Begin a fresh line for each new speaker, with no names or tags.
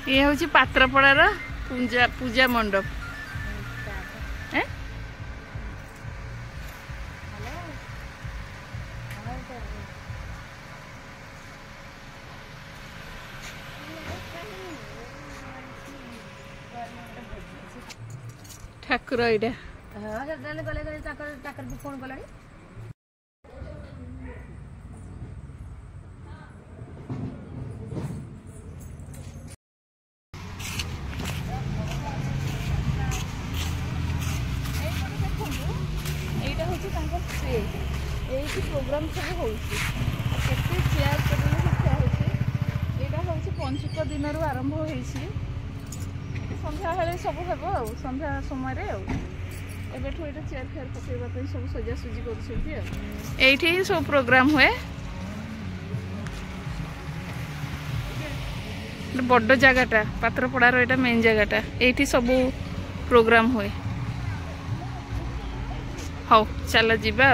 ये हूँ पात्रपड़ार पूजा पूजा मंडप। ठाकुर एटा
फोन कला प्रोग्राम सब होते चेयर यहाँ हूँ पंचुक दिन आरंभ हो सन्ध्या सब हम सन्ध्या समय चेयर फेयर पकड़ा सब सजासुजी कर
सब प्रोग्राम हुए बड़ जगटा पात्रपड़ार यहाँ मेन जगटा ये सब प्रोग्राम हुए। हाँ चल जीवा।